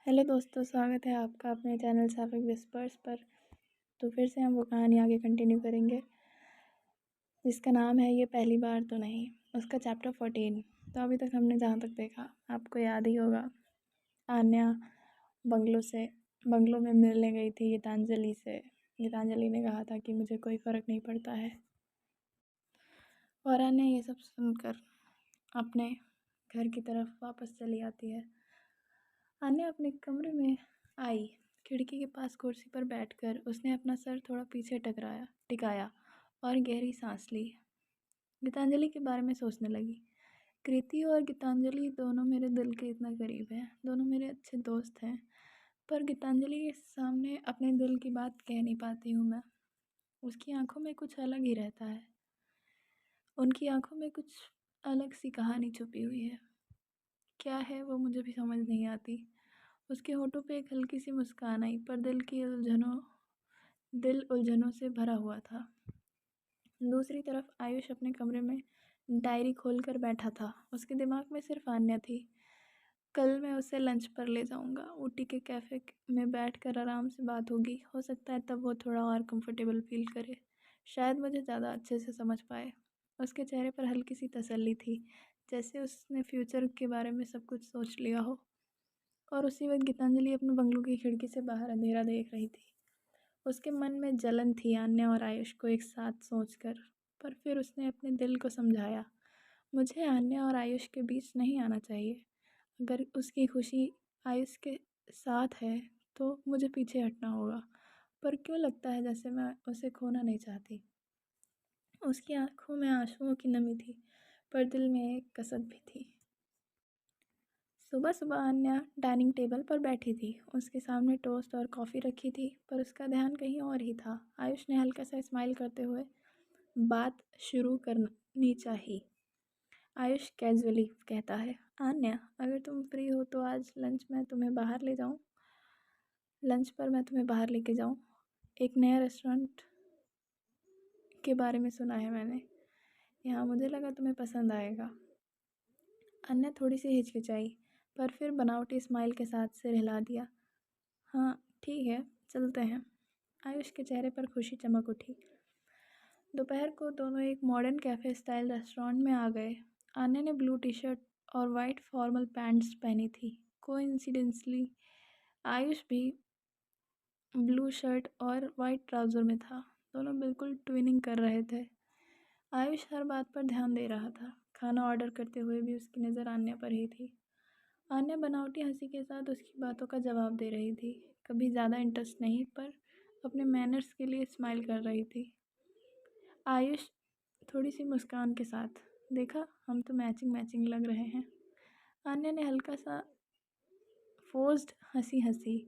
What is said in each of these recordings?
Hello दोस्तों, स्वागत है आपका अपने चैनल सैफिक विस्पर्स पर। तो फिर से हम वो कहानी आगे कंटिन्यू करेंगे जिसका नाम है ये पहली बार तो नहीं। उसका चैप्टर 14। तो अभी तक हमने जहाँ तक देखा आपको याद ही होगा, आन्या बंगलों में मिलने गई थी गीतांजलि से। गीतांजलि ने कहा था कि मुझे कोई फ़र्क नहीं पड़ता है, और आन्या ये सब सुनकर अपने घर की तरफ वापस चली आती है। आन्या अपने कमरे में आई। खिड़की के पास कुर्सी पर बैठकर उसने अपना सर थोड़ा पीछे टिकाया और गहरी सांस ली। गीतांजलि के बारे में सोचने लगी। कृति और गीतांजलि दोनों मेरे दिल के इतना करीब हैं, दोनों मेरे अच्छे दोस्त हैं, पर गीतांजलि के सामने अपने दिल की बात कह नहीं पाती हूँ मैं। उसकी आंखों में कुछ अलग ही रहता है, उनकी आंखों में कुछ अलग सी कहानी छुपी हुई है। क्या है वो मुझे भी समझ नहीं आती। उसके होठों पे एक हल्की सी मुस्कान आई, पर दिल उलझनों से भरा हुआ था। दूसरी तरफ आयुष अपने कमरे में डायरी खोलकर बैठा था। उसके दिमाग में सिर्फ आन्या थी। कल मैं उसे लंच पर ले जाऊंगा, ऊटी के कैफ़े में बैठकर आराम से बात होगी। हो सकता है तब वो थोड़ा और कंफर्टेबल फील करे, शायद मुझे ज़्यादा अच्छे से समझ पाए। उसके चेहरे पर हल्की सी तसल्ली थी, जैसे उसने फ्यूचर के बारे में सब कुछ सोच लिया हो। और उसी वक्त गीतांजलि अपने बंगलों की खिड़की से बाहर अंधेरा देख रही थी। उसके मन में जलन थी आन्या और आयुष को एक साथ सोचकर, पर फिर उसने अपने दिल को समझाया, मुझे आन्या और आयुष के बीच नहीं आना चाहिए। अगर उसकी खुशी आयुष के साथ है तो मुझे पीछे हटना होगा। पर क्यों लगता है जैसे मैं उसे खोना नहीं चाहती। उसकी आंखों में आंसुओं की नमी थी, पर दिल में एक कसक भी थी। सुबह सुबह आन्या डाइनिंग टेबल पर बैठी थी। उसके सामने टोस्ट और कॉफ़ी रखी थी, पर उसका ध्यान कहीं और ही था। आयुष ने हल्का सा स्माइल करते हुए बात शुरू करनी चाहिए। आयुष कैजुअली कहता है, आन्या अगर तुम फ्री हो तो आज लंच पर मैं तुम्हें बाहर लेके जाऊँ। एक नया रेस्टोरेंट के बारे में सुना है मैंने, यहाँ मुझे लगा तुम्हें पसंद आएगा। अन्या थोड़ी सी हिचकिचाई, पर फिर बनावटी स्माइल के साथ सिर हिला दिया। हाँ ठीक है, चलते हैं। आयुष के चेहरे पर खुशी चमक उठी। दोपहर को दोनों एक मॉडर्न कैफ़े स्टाइल रेस्टोरेंट में आ गए। आन्या ने ब्लू टी शर्ट और वाइट फॉर्मल पैंट्स पहनी थी। कोइंसिडेंटली आयुष भी ब्लू शर्ट और वाइट ट्राउज़र में था। दोनों बिल्कुल ट्विनिंग कर रहे थे। आयुष हर बात पर ध्यान दे रहा था। खाना ऑर्डर करते हुए भी उसकी नज़र आन्या पर ही थी। आन्या बनावटी हंसी के साथ उसकी बातों का जवाब दे रही थी। कभी ज़्यादा इंटरेस्ट नहीं, पर अपने मैनर्स के लिए स्माइल कर रही थी। आयुष थोड़ी सी मुस्कान के साथ, देखा हम तो मैचिंग मैचिंग लग रहे हैं। आन्या ने हल्का सा फोर्स्ड हंसी हंसी,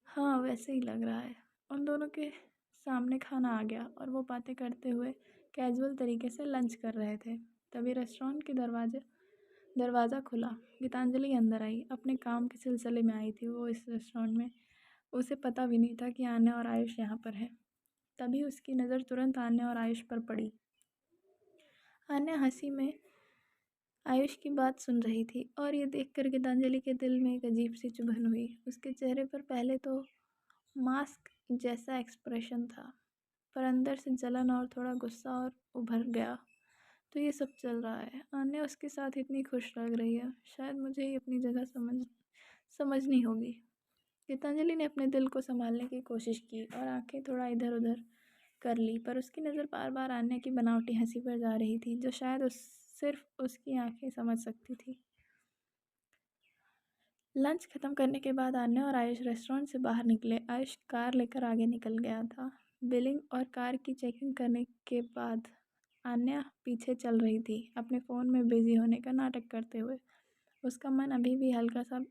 हाँ वैसे ही लग रहा है। उन दोनों के सामने खाना आ गया और वो बातें करते हुए कैजुअल तरीके से लंच कर रहे थे। तभी रेस्टोरेंट के दरवाज़ा खुला। गीतांजलि अंदर आई। अपने काम के सिलसिले में आई थी वो इस रेस्टोरेंट में। उसे पता भी नहीं था कि आन्या और आयुष यहाँ पर है। तभी उसकी नज़र तुरंत आन्या और आयुष पर पड़ी। आन्या हंसी में आयुष की बात सुन रही थी, और ये देखकर गीतांजलि के दिल में एक अजीब सी चुभन हुई। उसके चेहरे पर पहले तो मास्क जैसा एक्सप्रेशन था, पर अंदर से जलन और थोड़ा गुस्सा और उभर गया। तो ये सब चल रहा है, आन्या उसके साथ इतनी खुश लग रही है, शायद मुझे ही अपनी जगह समझनी होगी। गीतांजलि ने अपने दिल को संभालने की कोशिश की और आंखें थोड़ा इधर उधर कर ली, पर उसकी नज़र बार बार आन्या की बनावटी हंसी पर जा रही थी, जो शायद सिर्फ उसकी आंखें समझ सकती थी। लंच खत्म करने के बाद आन्या और आयुष रेस्टोरेंट से बाहर निकले। आयुष कार लेकर आगे निकल गया था। बिलिंग और कार की चेकिंग करने के बाद आन्या पीछे चल रही थी, अपने फ़ोन में बिजी होने का नाटक करते हुए। उसका मन अभी भी हल्का सा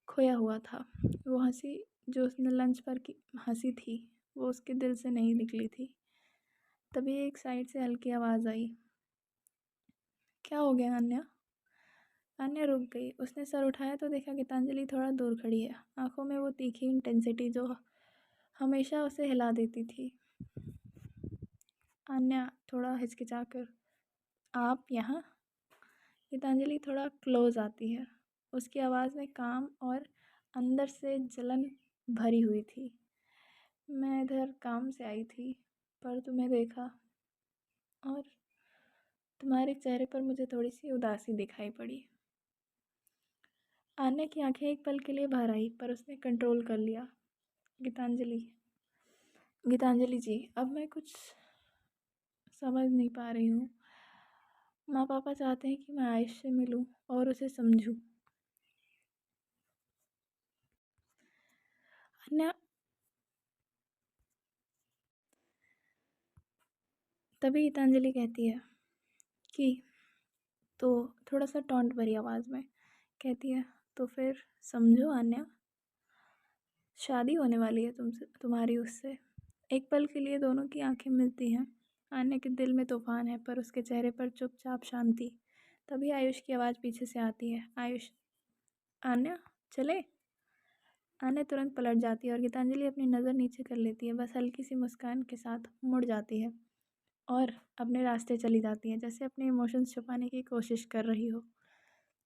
खोया हुआ था। वो हंसी जो उसने लंच पर की हंसी थी, वो उसके दिल से नहीं निकली थी। तभी एक साइड से हल्की आवाज़ आई, क्या हो गया आन्या? आन्या रुक गई। उसने सर उठाया तो देखा गीतांजलि थोड़ा दूर खड़ी है, आंखों में वो तीखी इंटेंसिटी जो हमेशा उसे हिला देती थी। आन्या थोड़ा हिचकिचाकर, आप यहाँ? गीतांजलि थोड़ा क्लोज आती है। उसकी आवाज़ में काम और अंदर से जलन भरी हुई थी। मैं इधर काम से आई थी पर तुम्हें देखा और तुम्हारे चेहरे पर मुझे थोड़ी सी उदासी दिखाई पड़ी। आन्या की आंखें एक पल के लिए बाहर आई पर उसने कंट्रोल कर लिया। गीतांजलि गीतांजलि जी, अब मैं कुछ समझ नहीं पा रही हूँ। माँ पापा चाहते हैं कि मैं आयुष से मिलूँ और उसे समझूँ। अन्य तभी गीतांजलि कहती है कि तो थोड़ा सा टॉन्ट भरी आवाज़ में कहती है, तो फिर समझो आन्या, शादी होने वाली है तुमसे, तुम्हारी उससे। एक पल के लिए दोनों की आंखें मिलती हैं। आन्या के दिल में तूफान है पर उसके चेहरे पर चुपचाप शांति। तभी आयुष की आवाज़ पीछे से आती है, आयुष। आन्या, चले। आन्या तुरंत पलट जाती है और गीतांजलि अपनी नज़र नीचे कर लेती है, बस हल्की सी मुस्कान के साथ मुड़ जाती है और अपने रास्ते चली जाती है, जैसे अपने इमोशंस छुपाने की कोशिश कर रही हो।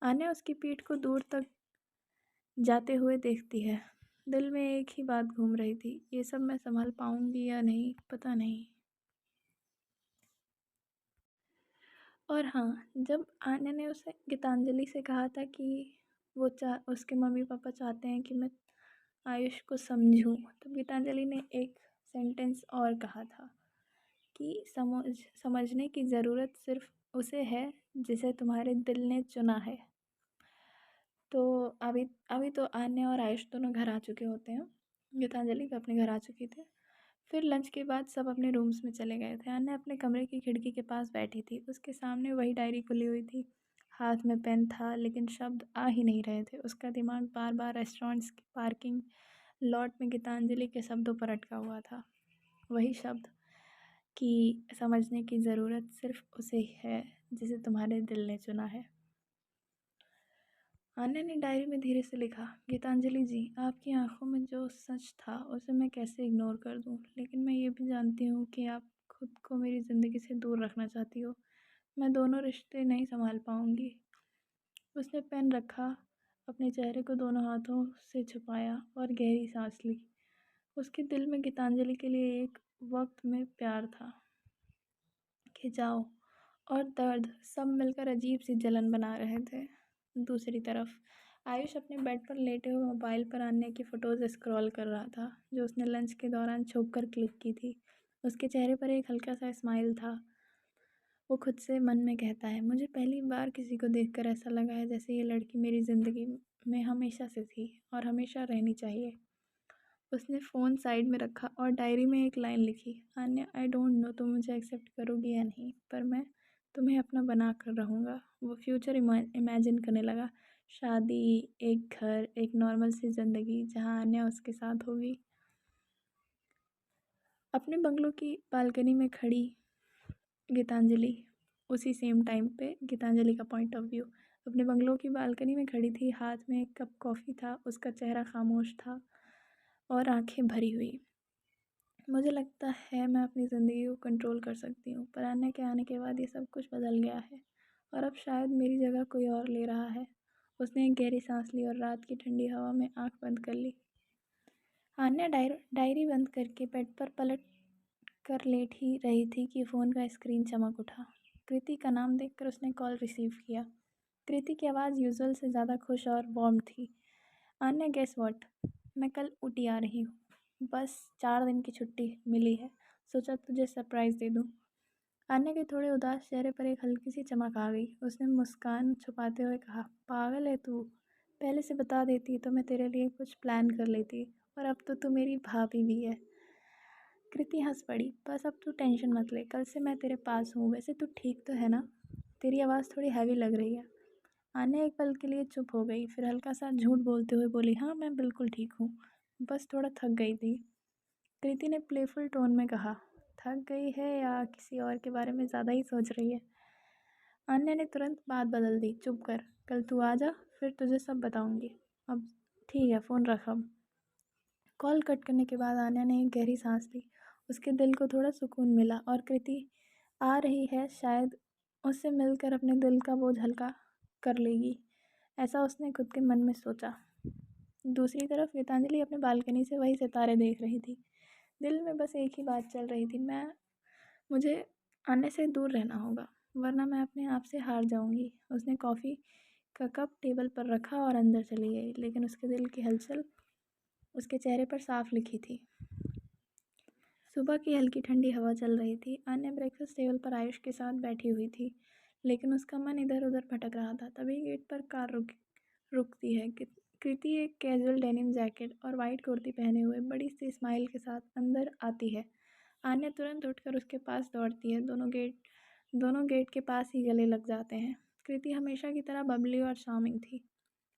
आन्या उसकी पीठ को दूर तक जाते हुए देखती है। दिल में एक ही बात घूम रही थी, ये सब मैं संभाल पाऊंगी या नहीं, पता नहीं। और हाँ, जब आन्या ने उसे गीतांजलि से कहा था कि उसके मम्मी पापा चाहते हैं कि मैं आयुष को समझूं, तो गीतांजलि ने एक सेंटेंस और कहा था कि समझने की ज़रूरत सिर्फ उसे है जिसे तुम्हारे दिल ने चुना है। तो अभी अभी तो आन्या और आयुष दोनों घर आ चुके होते हैं। गीतांजलि भी अपने घर आ चुकी थी। फिर लंच के बाद सब अपने रूम्स में चले गए थे। आन्या अपने कमरे की खिड़की के पास बैठी थी। उसके सामने वही डायरी खुली हुई थी। हाथ में पेन था लेकिन शब्द आ ही नहीं रहे थे। उसका दिमाग बार बार रेस्टोरेंट्स की पार्किंग लॉट में गीतांजलि के शब्दों पर अटका हुआ था। वही शब्द कि समझने की ज़रूरत सिर्फ उसे है जिसे तुम्हारे दिल ने चुना है। आन्या ने डायरी में धीरे से लिखा, गीतांजलि जी, आपकी आंखों में जो सच था उसे मैं कैसे इग्नोर कर दूं, लेकिन मैं ये भी जानती हूँ कि आप खुद को मेरी ज़िंदगी से दूर रखना चाहती हो। मैं दोनों रिश्ते नहीं संभाल पाऊँगी। उसने पेन रखा, अपने चेहरे को दोनों हाथों से छुपाया और गहरी सांस ली। उसके दिल में गीतांजलि के लिए एक वक्त में प्यार था, खिंचाव और दर्द सब मिलकर अजीब सी जलन बना रहे थे। दूसरी तरफ आयुष अपने बेड पर लेटे हुए मोबाइल पर आन्या की फ़ोटोज़ स्क्रॉल कर रहा था, जो उसने लंच के दौरान छुप कर क्लिक की थी। उसके चेहरे पर एक हल्का सा स्माइल था। वो खुद से मन में कहता है, मुझे पहली बार किसी को देखकर ऐसा लगा है जैसे ये लड़की मेरी ज़िंदगी में हमेशा से थी और हमेशा रहनी चाहिए। उसने फ़ोन साइड में रखा और डायरी में एक लाइन लिखी, आन्या, आई डोंट नो तुम मुझे एक्सेप्ट करोगी या नहीं, पर मैं तुम्हें अपना बना कर रहूँगा। वो फ्यूचर इमेजिन करने लगा, शादी, एक घर, एक नॉर्मल सी ज़िंदगी जहाँ आन्या उसके साथ होगी। अपने बंगलों की बालकनी में खड़ी गीतांजलि, उसी सेम टाइम पे गीतांजलि का पॉइंट ऑफ व्यू, अपने बंगलों की बालकनी में खड़ी थी। हाथ में एक कप कॉफ़ी था, उसका चेहरा खामोश था और आंखें भरी हुई। मुझे लगता है मैं अपनी ज़िंदगी को कंट्रोल कर सकती हूँ, पर आन्या के आने के बाद ये सब कुछ बदल गया है और अब शायद मेरी जगह कोई और ले रहा है। उसने एक गहरी सांस ली और रात की ठंडी हवा में आंख बंद कर ली। आन्या डायरी बंद करके बेड पर पलट कर लेट ही रही थी कि फ़ोन का स्क्रीन चमक उठा। कृति का नाम देखकर उसने कॉल रिसीव किया। कृति की आवाज़ यूजुअल से ज़्यादा खुश और वार्म थी। आन्या, गेस व्हाट, मैं कल ऊटी आ रही हूँ। बस 4 दिन की छुट्टी मिली है, सोचा तुझे सरप्राइज़ दे दूँ। आन्या के थोड़े उदास चेहरे पर एक हल्की सी चमक आ गई। उसने मुस्कान छुपाते हुए कहा, पागल है तू, पहले से बता देती तो मैं तेरे लिए कुछ प्लान कर लेती, और अब तो तू मेरी भाभी भी है। कृति हंस पड़ी, बस अब तू टेंशन मत ले, कल से मैं तेरे पास हूँ। वैसे तू ठीक तो है ना? तेरी आवाज़ थोड़ी हैवी लग रही है। आन्या एक पल के लिए चुप हो गई, फिर हल्का सा झूठ बोलते हुए बोली, हाँ मैं बिल्कुल ठीक हूँ, बस थोड़ा थक गई थी। कृति ने प्लेफुल टोन में कहा, थक गई है या किसी और के बारे में ज़्यादा ही सोच रही है? आन्या ने तुरंत बात बदल दी, चुप कर, कल तू आ जा, फिर तुझे सब बताऊंगी। अब ठीक है, फ़ोन रख अब। कॉल कट करने के बाद आन्या ने एक गहरी सांस ली। उसके दिल को थोड़ा सुकून मिला और कृति आ रही है, शायद उससे मिलकर अपने दिल का बोझ हल्का कर लेगी। ऐसा उसने खुद के मन में सोचा। दूसरी तरफ गीतांजलि अपने बालकनी से वही सितारे देख रही थी। दिल में बस एक ही बात चल रही थी, मुझे आने से दूर रहना होगा, वरना मैं अपने आप से हार जाऊंगी। उसने कॉफ़ी का कप टेबल पर रखा और अंदर चली गई, लेकिन उसके दिल की हलचल उसके चेहरे पर साफ लिखी थी। सुबह की हल्की ठंडी हवा चल रही थी। आन्या ब्रेकफास्ट टेबल पर आयुष के साथ बैठी हुई थी, लेकिन उसका मन इधर उधर भटक रहा था। तभी गेट पर कार रुकती है। कृति एक कैजुअल डेनिम जैकेट और वाइट कुर्ती पहने हुए बड़ी सी स्माइल के साथ अंदर आती है। आन्या तुरंत उठकर उसके पास दौड़ती है। दोनों गेट के पास ही गले लग जाते हैं। कृति हमेशा की तरह बबली और चार्मिंग थी।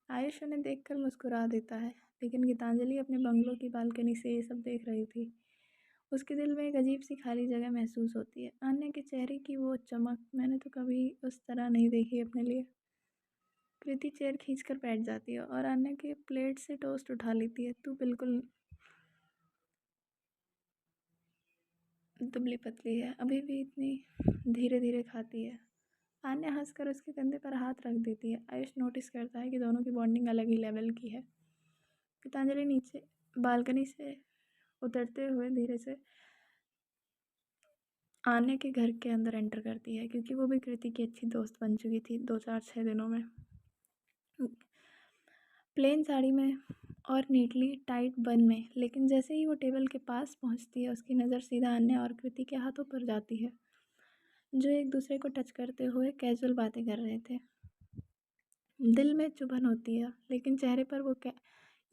आयुष उन्हें देखकर मुस्कुरा देता है, लेकिन गीतांजलि अपने बंगलों की बालकनी से ये सब देख रही थी। उसके दिल में एक अजीब सी खाली जगह महसूस होती है। आन्या के चेहरे की वो चमक मैंने तो कभी उस तरह नहीं देखी अपने लिए। कृति चेयर खींचकर बैठ जाती है और आन्या के प्लेट से टोस्ट उठा लेती है। तू बिल्कुल दुबली पतली है, अभी भी इतनी धीरे धीरे खाती है। आन्या हंसकर उसके कंधे पर हाथ रख देती है। आयुष नोटिस करता है कि दोनों की बॉन्डिंग अलग ही लेवल की है। गीतांजलि नीचे बालकनी से उतरते हुए धीरे से आन्या के घर के अंदर एंटर करती है, क्योंकि वो भी कृति की अच्छी दोस्त बन चुकी थी 2 4 6 दिनों में। प्लेन साड़ी में और नीटली टाइट बन में, लेकिन जैसे ही वो टेबल के पास पहुंचती है, उसकी नज़र सीधा आन्या और कृति के हाथों पर जाती है, जो एक दूसरे को टच करते हुए कैजुअल बातें कर रहे थे। दिल में चुभन होती है, लेकिन चेहरे पर वो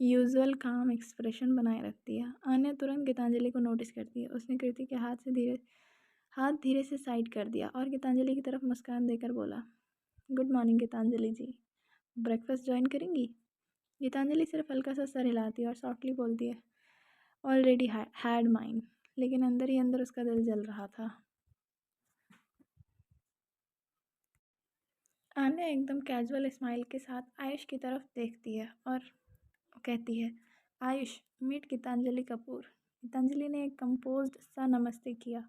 यूजुअल काम एक्सप्रेशन बनाए रखती है। आन्या तुरंत गीतांजलि को नोटिस करती है। उसने कृति के हाथ धीरे से साइड कर दिया और गीतांजलि की तरफ मुस्कान देकर बोला, गुड मॉर्निंग गीतांजलि जी, ब्रेकफास्ट ज्वाइन करेंगी? गीतांजलि सिर्फ हल्का सा सर हिलाती है और सॉफ्टली बोलती है, ऑलरेडी हैड माइन। लेकिन अंदर ही अंदर उसका दिल जल रहा था। आन्या एकदम कैजुअल स्माइल के साथ आयुष की तरफ देखती है और कहती है, आयुष, मीट गीतांजलि कपूर। गीतांजलि ने एक कंपोज्ड सा नमस्ते किया।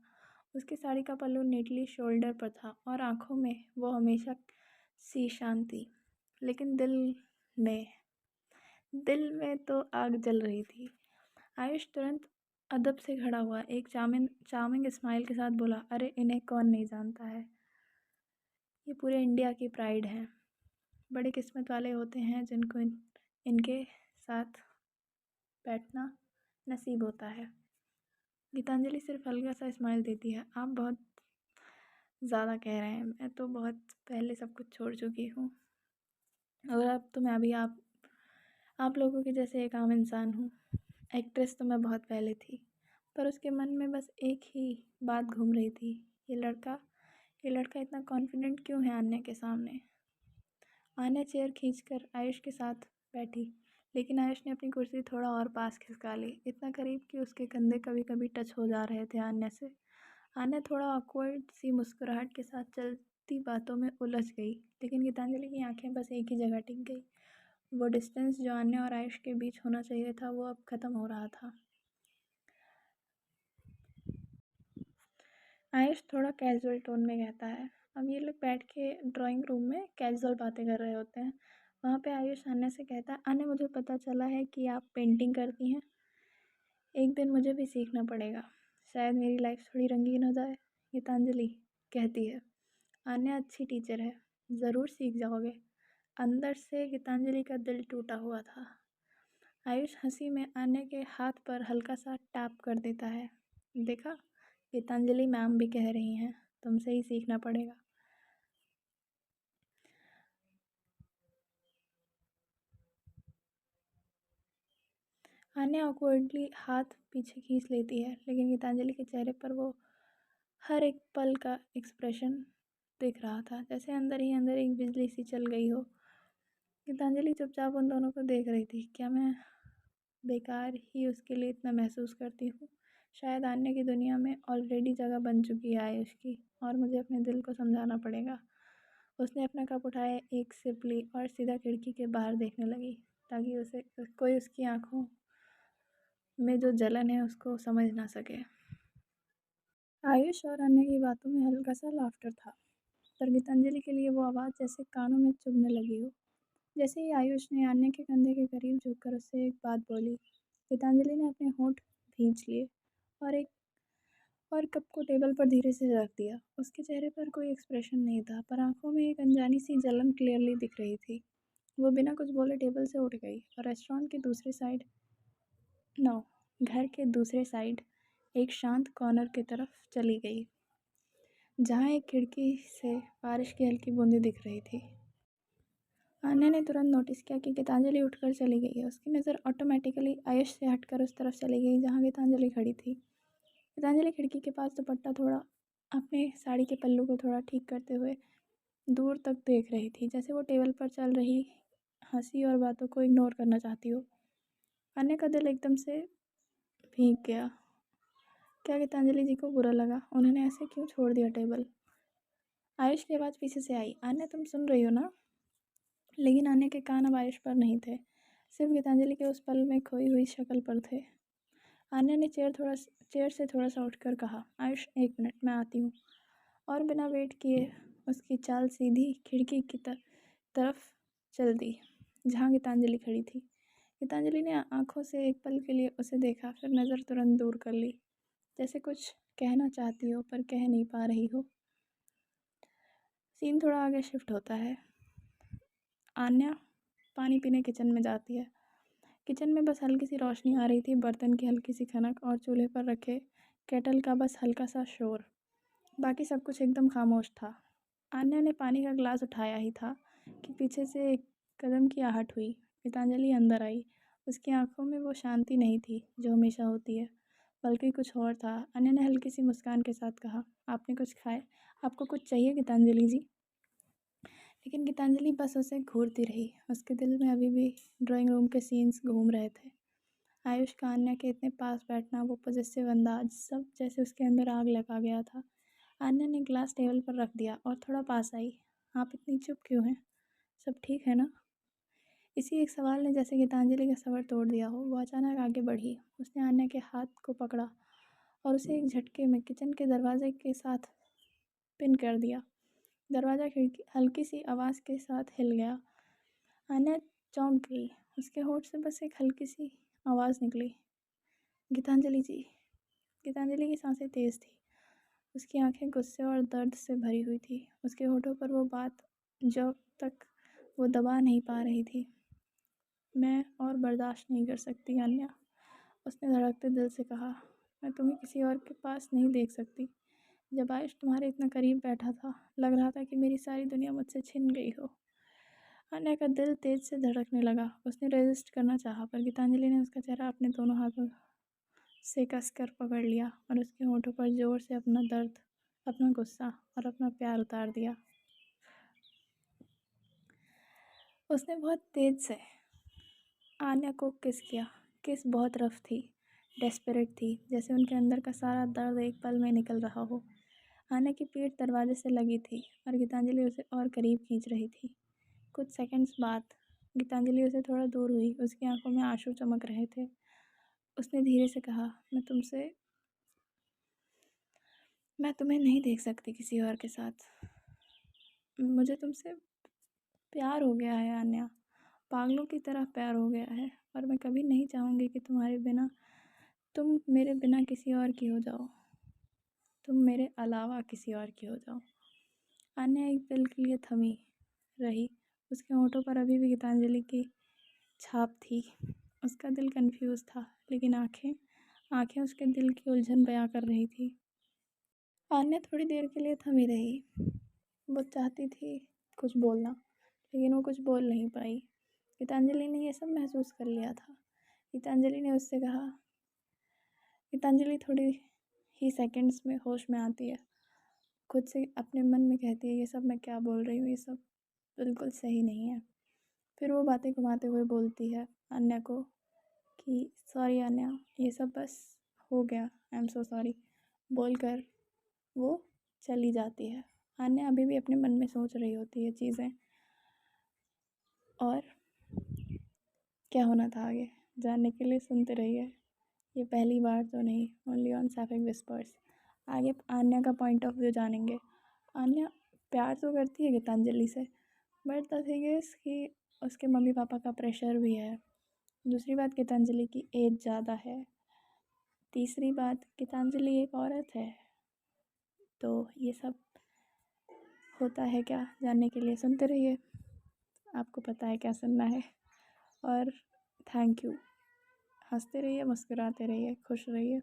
उसकी साड़ी का पल्लू नीटली शोल्डर पर था और आंखों में वो हमेशा सी शांति, लेकिन में दिल में तो आग जल रही थी। आयुष तुरंत अदब से खड़ा हुआ, एक चार्मिंग स्माइल के साथ बोला, अरे इन्हें कौन नहीं जानता है, ये पूरे इंडिया की प्राइड है। बड़े किस्मत वाले होते हैं जिनको इनके साथ बैठना नसीब होता है। गीतांजलि सिर्फ हल्का सा स्माइल देती है, आप बहुत ज़्यादा कह रहे हैं, मैं तो बहुत पहले सब कुछ छोड़ चुकी हूँ और अब तो मैं भी आप लोगों के जैसे एक आम इंसान हूँ। एक्ट्रेस तो मैं बहुत पहले थी। पर उसके मन में बस एक ही बात घूम रही थी, ये लड़का इतना कॉन्फिडेंट क्यों है आन्या के सामने। आन्या चेयर खींचकर आयुष के साथ बैठी, लेकिन आयुष ने अपनी कुर्सी थोड़ा और पास खिसका ली, इतना करीब कि उसके कंधे कभी कभी टच हो जा रहे थे आन्या से। आन्या थोड़ा ऑकवर्ड सी मुस्कुराहट के साथ चलती बातों में उलझ गई, लेकिन गीतांजलि की आंखें बस एक ही जगह टिक गई। वो डिस्टेंस जो आन्या और आयुष के बीच होना चाहिए था, वो अब ख़त्म हो रहा था। आयुष थोड़ा कैजुअल टोन में कहता है, अब ये लोग बैठ के ड्राइंग रूम में कैजुअल बातें कर रहे होते हैं। वहाँ पे आयुष आन्या से कहता है, आन्या, मुझे पता चला है कि आप पेंटिंग करती हैं। एक दिन मुझे भी सीखना पड़ेगा, शायद मेरी लाइफ थोड़ी रंगीन हो जाए। गीतांजलि कहती है, आन्या अच्छी टीचर है, ज़रूर सीख जाओगे। अंदर से गीतांजलि का दिल टूटा हुआ था। आयुष हंसी में आन्या के हाथ पर हल्का सा टैप कर देता है, देखा, गीतांजलि मैम भी कह रही हैं, तुमसे ही सीखना पड़ेगा। आन्या ऑकवर्डली हाथ पीछे खींच लेती है, लेकिन गीतांजलि के चेहरे पर वो हर एक पल का एक्सप्रेशन दिख रहा था, जैसे अंदर ही अंदर एक बिजली सी चल गई हो। गीतांजलि चुपचाप उन दोनों को देख रही थी। क्या मैं बेकार ही उसके लिए इतना महसूस करती हूँ? शायद आन्या की दुनिया में ऑलरेडी जगह बन चुकी है आयुष की, और मुझे अपने दिल को समझाना पड़ेगा। उसने अपना कप उठाया, एक सिप ली और सीधा खिड़की के बाहर देखने लगी, ताकि उसे कोई उसकी आंखों में जो जलन है उसको समझ ना सके। आयुष और अन्य की बातों में हल्का सा लाफ्टर था, पर गीतांजलि के लिए वो आवाज़ जैसे कानों में चुभने लगी हो। जैसे ही आयुष ने आन्या के कंधे के करीब झुककर उससे एक बात बोली, गीतांजलि ने अपने होंठ भींच लिए और एक और कप को टेबल पर धीरे से रख दिया। उसके चेहरे पर कोई एक्सप्रेशन नहीं था, पर आंखों में एक अनजानी सी जलन क्लियरली दिख रही थी। वो बिना कुछ बोले टेबल से उठ गई और रेस्टोरेंट के दूसरे साइड नो घर के दूसरे साइड एक शांत कॉर्नर की तरफ चली गई, जहाँ एक खिड़की से बारिश की हल्की बूंदें दिख रही थी। आन्या ने तुरंत नोटिस किया कि गीतांजलि उठकर चली गई है। उसकी नज़र ऑटोमेटिकली आयुष से हटकर उस तरफ चली गई जहाँ गीतांजलि खड़ी थी। गीतांजलि खिड़की के पास दुपट्टा थोड़ा अपने साड़ी के पल्लू को थोड़ा ठीक करते हुए दूर तक देख रही थी, जैसे वो टेबल पर चल रही हंसी और बातों को इग्नोर करना चाहती हो। आन्या का दिल एकदम से भीग गया। क्या गीतांजलि जी को बुरा लगा? उन्होंने ऐसे क्यों छोड़ दिया टेबल? आयुष की आवाज़ पीछे से आई, आन्या तुम सुन रही हो ना? लेकिन आन्या के कान अब आयुष पर नहीं थे, सिर्फ गीतांजलि के उस पल में खोई हुई शक्ल पर थे। आन्या ने चेयर से थोड़ा सा उठकर कहा, आयुष एक मिनट, मैं आती हूँ। और बिना वेट किए उसकी चाल सीधी खिड़की की तरफ चल दी, जहाँ गीतांजलि खड़ी थी। गीतांजलि ने आंखों से एक पल के लिए उसे देखा, फिर नज़र तुरंत दूर कर ली, जैसे कुछ कहना चाहती हो पर कह नहीं पा रही हो। सीन थोड़ा आगे शिफ्ट होता है। आन्या पानी पीने किचन में जाती है। किचन में बस हल्की सी रोशनी आ रही थी, बर्तन की हल्की सी खनक और चूल्हे पर रखे केटल का बस हल्का सा शोर। बाकी सब कुछ एकदम खामोश था। आन्या ने पानी का ग्लास उठाया ही था कि पीछे से एक कदम की आहट हुई। गीतांजलि अंदर आई। उसकी आंखों में वो शांति नहीं थी जो हमेशा होती है, बल्कि कुछ और था। आन्या ने हल्की सी मुस्कान के साथ कहा, आपने कुछ खाए? आपको कुछ चाहिए गीतांजलि जी? लेकिन गीतांजलि बस उसे घूरती रही। उसके दिल में अभी भी ड्राइंग रूम के सीन्स घूम रहे थे। आयुष का आन्या के इतने पास बैठना, वो पॉजेसिव अंदाज, सब जैसे उसके अंदर आग लगा गया था। आन्या ने ग्लास टेबल पर रख दिया और थोड़ा पास आई। आप इतनी चुप क्यों हैं? सब ठीक है ना? इसी एक सवाल ने जैसे गीतांजलि का सबर तोड़ दिया हो। वो अचानक आगे बढ़ी। उसने आन्या के हाथ को पकड़ा और उसे एक झटके में किचन के दरवाजे के साथ पिन कर दिया। दरवाज़ा खिड़की हल्की सी आवाज़ के साथ हिल गया। आन्या चौंक गई। उसके होठ से बस एक हल्की सी आवाज़ निकली, गीतांजलि जी। गीतांजलि की सांसें तेज़ थी। उसकी आंखें गुस्से और दर्द से भरी हुई थी। उसके होठों पर वो बात जो तक वो दबा नहीं पा रही थी, मैं और बर्दाश्त नहीं कर सकती आन्या। उसने धड़कते दिल से कहा, मैं तुम्हें किसी और के पास नहीं देख सकती। जब आयुष तुम्हारे इतना करीब बैठा था, लग रहा था कि मेरी सारी दुनिया मुझसे छिन गई हो। आन्या का दिल तेज से धड़कने लगा। उसने रेजिस्ट करना चाहा, पर गीतांजलि ने उसका चेहरा अपने दोनों हाथों से कसकर पकड़ लिया और उसके होठों पर जोर से अपना दर्द, अपना गुस्सा और अपना प्यार उतार दिया। उसने बहुत तेज से आन्या को किस किया। किस बहुत रफ थी, डेस्परेट थी, जैसे उनके अंदर का सारा दर्द एक पल में निकल रहा हो। आन्या की पीठ दरवाजे से लगी थी और गीतांजलि उसे और करीब खींच रही थी। कुछ सेकंड्स बाद गीतांजलि उसे थोड़ा दूर हुई। उसकी आंखों में आंसू चमक रहे थे। उसने धीरे से कहा, मैं तुम्हें नहीं देख सकती किसी और के साथ। मुझे तुमसे प्यार हो गया है आन्या, पागलों की तरह प्यार हो गया है, और मैं कभी नहीं चाहूँगी कि तुम मेरे बिना किसी और की हो जाओ, तुम मेरे अलावा किसी और की हो जाओ। आन्या एक पल के लिए थमी रही। उसके होठों पर अभी भी गीतांजलि की छाप थी। उसका दिल कंफ्यूज था, लेकिन आंखें आंखें उसके दिल की उलझन बयां कर रही थी। आन्या थोड़ी देर के लिए थमी रही। वो चाहती थी कुछ बोलना, लेकिन वो कुछ बोल नहीं पाई। गीतांजलि ने ये सब महसूस कर लिया था। गीतांजलि ने उससे कहा, गीतांजलि थोड़ी ही सेकंड्स में होश में आती है। खुद से अपने मन में कहती है, ये सब मैं क्या बोल रही हूँ, ये सब बिल्कुल सही नहीं है। फिर वो बातें घुमाते हुए बोलती है आन्या को कि सॉरी आन्या, ये सब बस हो गया, आई एम सो सॉरी बोलकर वो चली जाती है। आन्या अभी भी अपने मन में सोच रही होती है चीज़ें, और क्या होना था आगे जानने के लिए सुनते रहिए। ये पहली बार तो नहीं, ओनली ऑन सैफिक विस्पर्स। आगे आन्या का पॉइंट ऑफ व्यू जानेंगे। आन्या प्यार तो करती है गीतांजलि से, बट द थिंग इज़ कि उसके मम्मी पापा का प्रेशर भी है। दूसरी बात, गीतांजलि की एज ज़्यादा है। तीसरी बात, गीतांजलि एक औरत है। तो ये सब होता है क्या, जानने के लिए सुनते रहिए, आपको पता है क्या सुनना है। और थैंक यू। हंसते रहिए, मुस्कुराते रहिए, खुश रहिए।